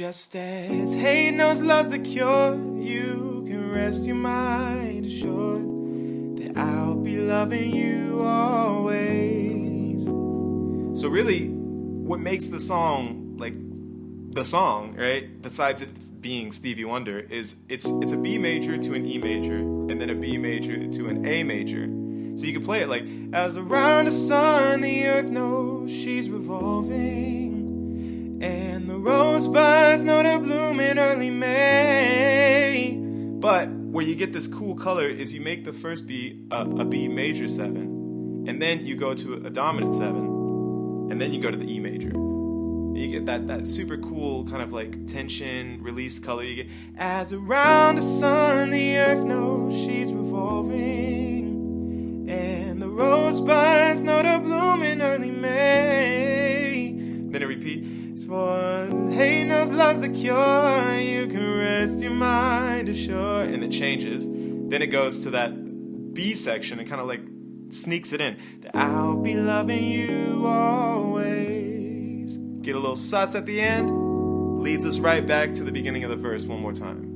Just as hate knows love's the cure, you can rest your mind assured that I'll be loving you always. So really, what makes the song like the song, right, besides it being Stevie Wonder, is it's a B major to an E major, and then a B major to an A major. So you can play it like, as around the sun the earth knows she's revolving, and the rosebuds know to bloom in early May. But where you get this cool color is you make the first B a B major 7, and then you go to a dominant 7, and then you go to the E major. You get that super cool kind of like tension, release color. You get, as around the sun the earth knows she's revolving, and the rosebuds know to bloom in early May. Then it repeats, for hate knows love's the cure, you can rest your mind assured. And it changes. Then it goes to that B section and kind of like sneaks it in, that I'll be loving you always. Get a little sus at the end, leads us right back to the beginning of the verse one more time.